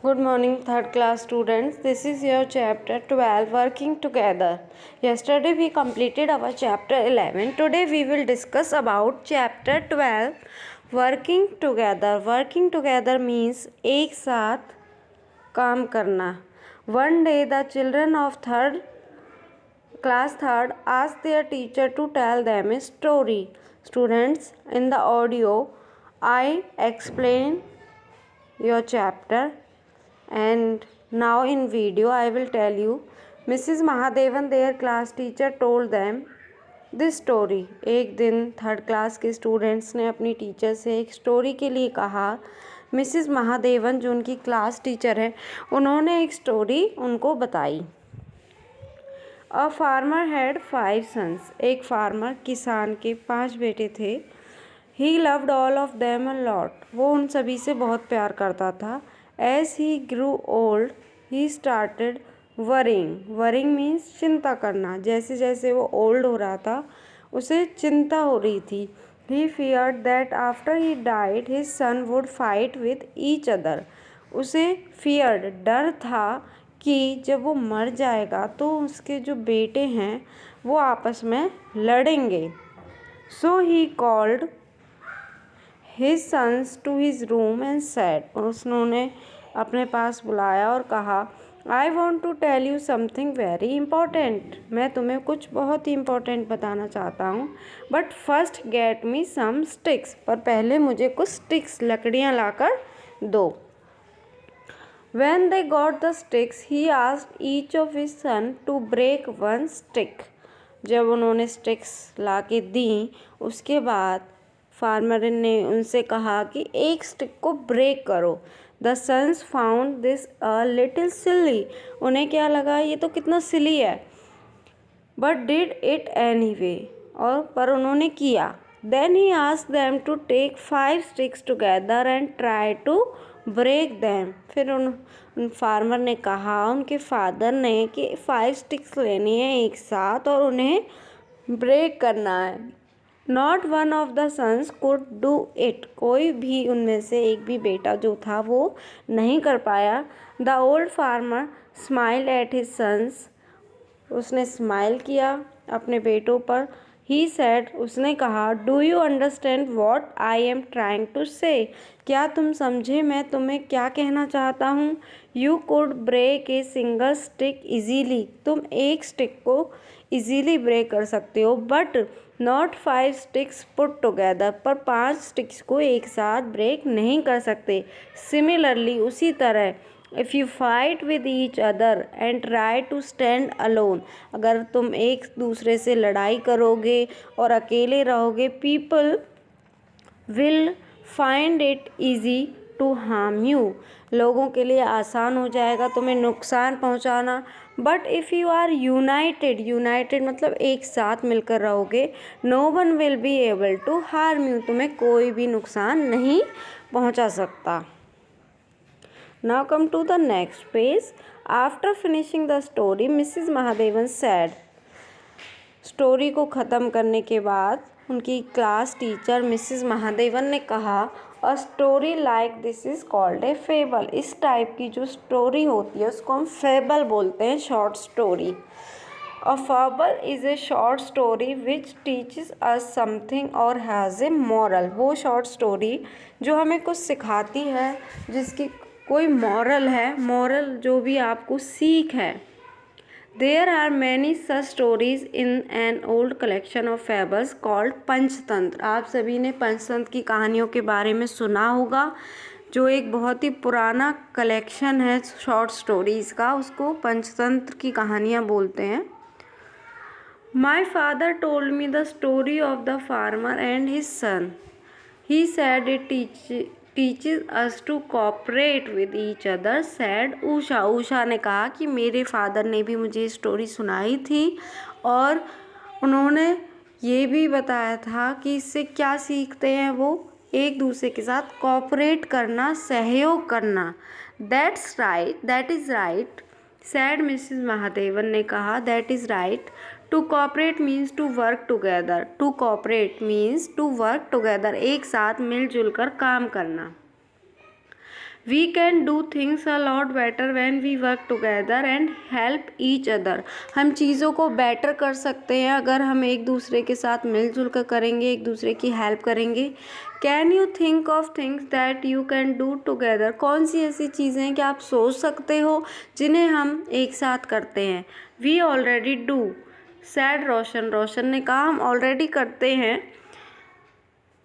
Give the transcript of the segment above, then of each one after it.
Good morning, third class students. This is your chapter 12, Working Together. Yesterday we completed our chapter 11. Today we will discuss about chapter 12, Working Together. Working together means एक साथ काम करना. One day the children of class third asked their teacher to tell them a story. Students, in the audio I explain your chapter, and now in video I will tell you. Mrs. Mahadevan, their class teacher, told them this story. एक दिन third class के students ने अपनी teacher से एक story के लिए कहा. मिसिज़ महादेवन जो उनकी क्लास टीचर है, उन्होंने एक स्टोरी उनको बताई. A farmer had 5 sons. एक फार्मर किसान के 5 बेटे थे. He loved all of them a lot. वो उन सभी से बहुत प्यार करता था. As he grew old he started worrying. Worrying means चिंता करना. जैसे जैसे वो ओल्ड हो रहा था उसे चिंता हो रही थी. He feared that after he died his son would fight with each other. उसे फियर्ड डर था कि जब वो मर जाएगा तो उसके जो बेटे हैं वो आपस में लड़ेंगे. So he called his sons to his room and said. उन्होंने अपने पास बुलाया और कहा, I want to tell you something very important. मैं तुम्हें कुछ बहुत ही इम्पोर्टेंट बताना चाहता हूँ. But first get me some sticks. पर पहले मुझे कुछ sticks लकड़ियाँ लाकर दो. When they got the sticks, he asked each of his son to break one stick. जब उन्होंने sticks लाके दी उसके बाद फार्मर ने उनसे कहा कि एक स्टिक को ब्रेक करो. The sons found this a little silly. उन्हें क्या लगा ये तो कितना सिली है. But did it anyway. और पर उन्होंने किया. Then he asked them to take 5 sticks together and try to break them. फिर उन फार्मर ने कहा उनके फादर ने कि 5 स्टिक्स लेनी है एक साथ और उन्हें ब्रेक करना है. Not one of the sons could do it. कोई भी उनमें से एक भी बेटा जो था वो नहीं कर पाया. The old farmer smile at his sons. उसने स्माइल किया अपने बेटों पर. He said. उसने कहा, do you understand what I am trying to say. क्या तुम समझे मैं तुम्हें क्या कहना चाहता हूँ. You could break a single stick easily. तुम एक स्टिक को ईजीली ब्रेक कर सकते हो. But not 5 sticks put together. पर 5 स्टिक्स को एक साथ ब्रेक नहीं कर सकते. सिमिलरली उसी तरह if you fight with each other and try to stand alone. अगर तुम एक दूसरे से लड़ाई करोगे और अकेले रहोगे, people will find it easy to harm you. लोगों के लिए आसान हो जाएगा तुम्हें नुकसान पहुंचाना. But if you are united. United मतलब एक साथ मिलकर रहोगे. No one will be able to harm you. तुम्हें कोई भी नुकसान नहीं पहुंचा सकता. Now come to the next page. After finishing the story, Mrs. Mahadevan said. Story को ख़त्म करने के बाद उनकी क्लास टीचर मिसिज़ महादेवन ने कहा, a story like this is called a fable. इस टाइप की जो स्टोरी होती है उसको हम फेबल बोलते हैं, short story. A fable is a short story which teaches us something और हैज़ ए मॉरल. वो शॉर्ट स्टोरी जो हमें कुछ सिखाती है, जिसकी कोई मॉरल है, मॉरल जो भी आपको सीख है. There are many such stories in an old collection of fables called Panchatantra. आप सभी ने पंचतंत्र की कहानियों के बारे में सुना होगा, जो एक बहुत ही पुराना कलेक्शन है शॉर्ट स्टोरीज़ का. उसको पंचतंत्र की कहानियाँ बोलते हैं. My father told me the story of the farmer and his son. He sad it teaches us to cooperate with each other, said Usha. Usha ने कहा कि मेरे फादर ने भी मुझे स्टोरी सुनाई थी और उन्होंने ये भी बताया था कि इससे क्या सीखते हैं वो, एक दूसरे के साथ कोऑपरेट करना, सहयोग करना. That's right, that is right, said Mrs Mahadevan ने कहा. That is right. To cooperate means to work together. To cooperate means to work together. एक साथ मिलजुल कर काम करना. We can do things a lot better when we work together and help each other. हम चीज़ों को बेटर कर सकते हैं अगर हम एक दूसरे के साथ मिलजुल कर करेंगे, एक दूसरे की हेल्प करेंगे। Can you think of things that you can do together. कौन सी ऐसी चीज़ें हैं कि आप सोच सकते हो जिन्हें हम एक साथ करते हैं। We already do said Roshan. Roshan ने कहा हम ऑलरेडी करते हैं।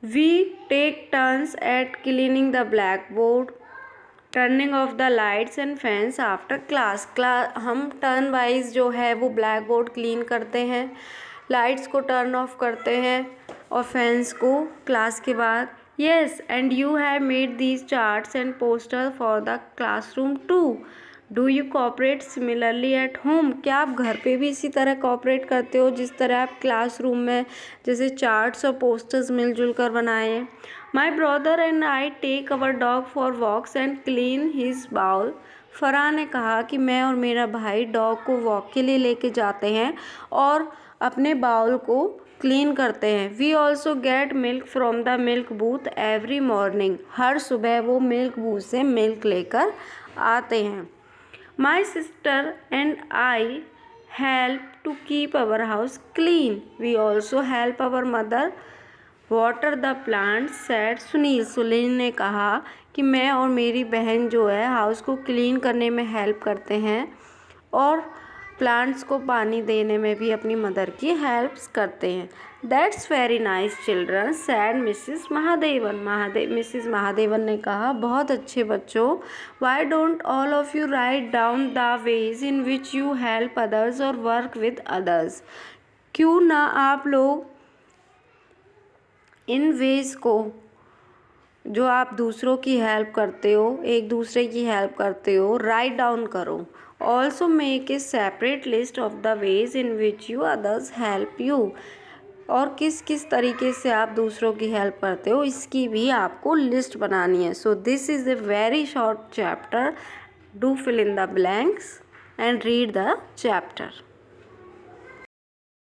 We take turns at cleaning the black board, turning off the lights and fans after class. हम टर्न वाइज जो है वो ब्लैक बोर्ड क्लीन करते हैं, लाइट्स को टर्न ऑफ करते हैं और फैंस को क्लास के बाद। Yes and you have made these charts and poster for the classroom too. Do you cooperate similarly at home. क्या आप घर पे भी इसी तरह कोऑपरेट करते हो जिस तरह आप क्लासरूम में जैसे चार्ट्स और पोस्टर्स मिलजुल कर बनाए। My brother and I take our dog for walks and clean his bowl. Farah ने कहा कि मैं और मेरा भाई डॉग को वॉक के लिए लेके जाते हैं और अपने बाउल को क्लीन करते हैं। We also get milk from the milk booth every morning. हर सुबह वो मिल्क बूथ से मिल्क लेकर आते हैं। My sister and I help to keep our house clean. We also help our mother water the plants said Sunil. Sunil ने कहा कि मैं और मेरी बहन जो है हाउस को क्लीन करने में हेल्प करते हैं और प्लांट्स को पानी देने में भी अपनी मदर की हेल्प्स करते हैं। That's very nice children sad Mrs Mahadevan. Mrs Mahadevan ने कहा बहुत अच्छे बच्चों। Why don't all of you write down the ways in which you help others और वर्क विद अदर्स। क्यों ना आप लोग इन वेज को जो आप दूसरों की हेल्प करते हो, एक दूसरे की हेल्प करते हो, राइट डाउन करो। Also make a separate list of the ways in which you others help you. और किस किस तरीके से आप दूसरों की हेल्प करते हो इसकी भी आपको लिस्ट बनानी है। So this is a very short chapter. Do fill in the blanks and read the chapter.